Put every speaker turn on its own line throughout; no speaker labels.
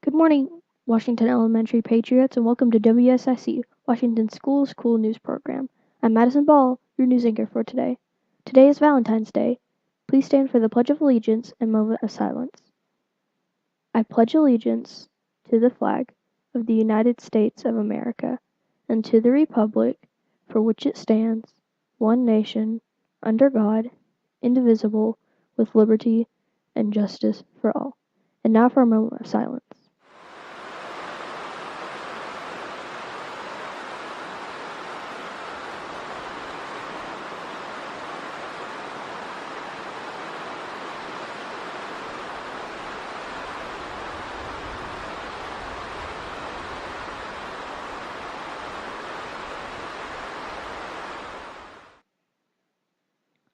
Good morning, Washington Elementary Patriots, and welcome to WSIC, Washington School's Cool News Program. I'm Madison Ball, your news anchor for today. Today is Valentine's Day. Please stand for the Pledge of Allegiance and moment of silence. I pledge allegiance to the flag of the United States of America and to the republic for which it stands, one nation, under God, indivisible, with liberty and justice for all. And now for a moment of silence.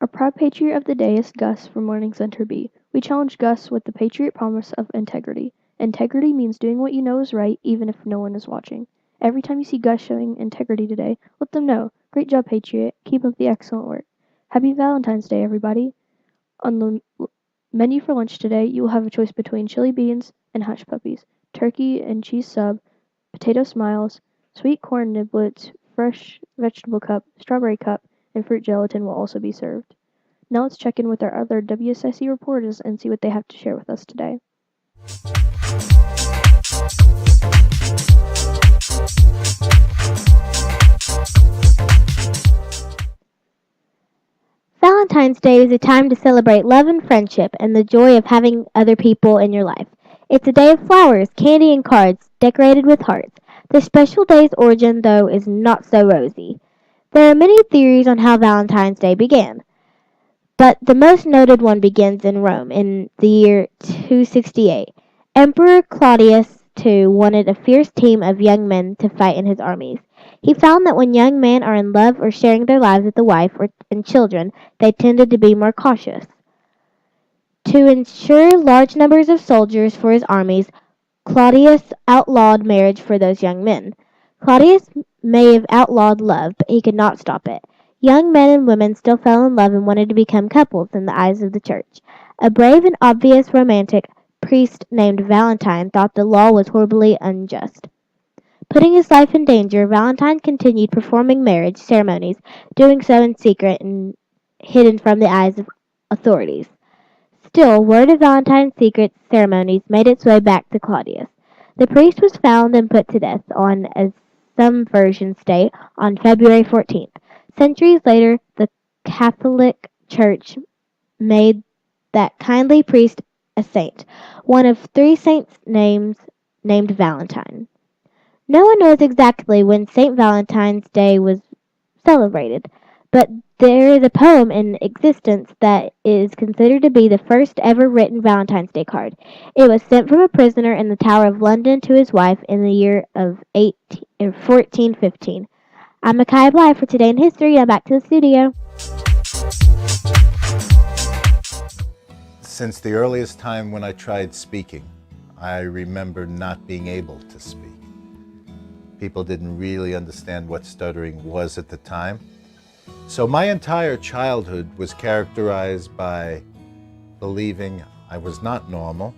Our proud patriot of the day is Gus from Learning Center B. We challenge Gus with the patriot promise of integrity. Integrity means doing what you know is right, even if no one is watching. Every time you see Gus showing integrity today, let them know. Great job, patriot. Keep up the excellent work. Happy Valentine's Day, everybody. On the menu for lunch today, you will have a choice between chili beans and hush puppies, turkey and cheese sub, potato smiles, sweet corn niblets, fresh vegetable cup, strawberry cup, and fruit gelatin will also be served. Now let's check in with our other WSIC reporters and see what they have to share with us today.
Valentine's Day is a time to celebrate love and friendship and the joy of having other people in your life. It's a day of flowers, candy, and cards decorated with hearts. The special day's origin, though, is not so rosy. There are many theories on how Valentine's Day began, but the most noted one begins in Rome in the year 268. Emperor Claudius II wanted a fierce team of young men to fight in his armies. He found that when young men are in love or sharing their lives with a wife and children, they tended to be more cautious. To ensure large numbers of soldiers for his armies, Claudius outlawed marriage for those young men. Claudius may have outlawed love, but he could not stop it. Young men and women still fell in love and wanted to become couples in the eyes of the church. A brave and obvious romantic priest named Valentine thought the law was horribly unjust. Putting his life in danger, Valentine continued performing marriage ceremonies, doing so in secret and hidden from the eyes of authorities. Still, word of Valentine's secret ceremonies made its way back to Claudius. The priest was found and put to death on, as some versions state, on February 14th. Centuries later, the Catholic Church made that kindly priest a saint, one of three saints named Valentine. No one knows exactly when St. Valentine's Day was celebrated, but there is a poem in existence that is considered to be the first ever written Valentine's Day card. It was sent from a prisoner in the Tower of London to his wife in the year of 1415. I'm Micaiah Bly for Today in History. Now back to the studio.
Since the earliest time when I tried speaking, I remember not being able to speak. People didn't really understand what stuttering was at the time. So my entire childhood was characterized by believing I was not normal,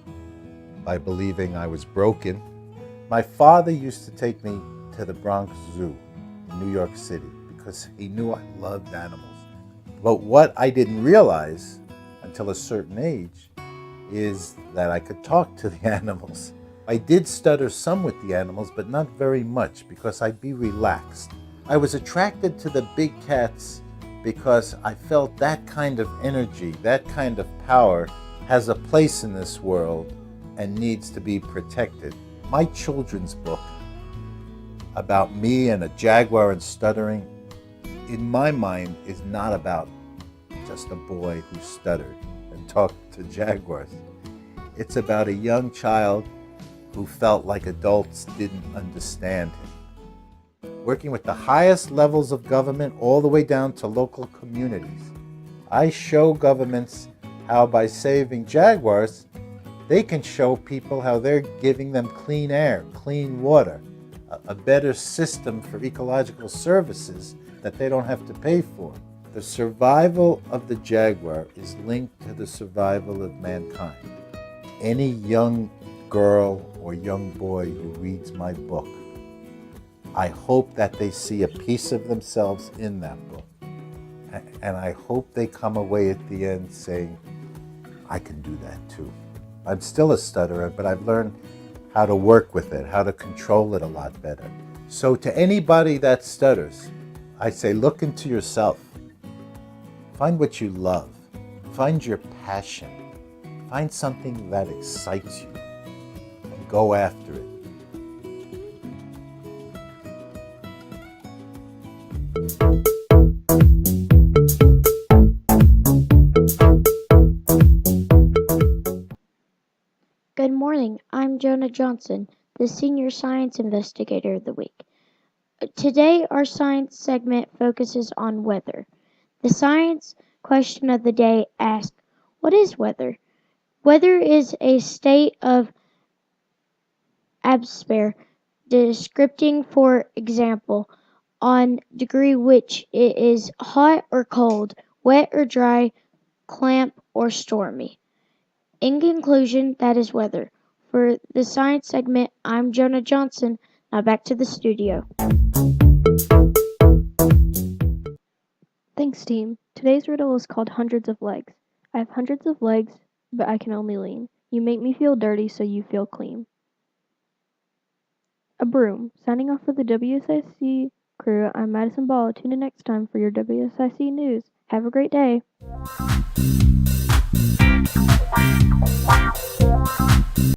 by believing I was broken. My father used to take me to the Bronx Zoo in New York City because he knew I loved animals. But what I didn't realize until a certain age is that I could talk to the animals. I did stutter some with the animals, but not very much because I'd be relaxed. I was attracted to the big cats because I felt that kind of energy, that kind of power has a place in this world and needs to be protected. My children's book about me and a jaguar and stuttering, in my mind, is not about just a boy who stuttered and talked to jaguars. It's about a young child who felt like adults didn't understand him. Working with the highest levels of government all the way down to local communities, I show governments how by saving jaguars, they can show people how they're giving them clean air, clean water, a better system for ecological services that they don't have to pay for. The survival of the jaguar is linked to the survival of mankind. Any young girl or young boy who reads my book, I hope that they see a piece of themselves in that book. And I hope they come away at the end saying, I can do that too. I'm still a stutterer, but I've learned how to work with it, how to control it a lot better. So to anybody that stutters, I say, look into yourself. Find what you love. Find your passion. Find something that excites you and go after it.
Good morning. I'm Jonah Johnson, the Senior Science Investigator of the Week. Today, our science segment focuses on weather. The science question of the day asks, what is weather? Weather is a state of atmosphere describing, for example, on degree which it is hot or cold, wet or dry, clamp or stormy. In conclusion, that is weather. For the science segment, I'm Jonah Johnson. Now back to the studio.
Thanks, team. Today's riddle is called Hundreds of Legs. I have hundreds of legs, but I can only lean. You make me feel dirty, so you feel clean. A broom. Signing off for the WSIC crew, I'm Madison Ball. Tune in next time for your WSIC news. Have a great day.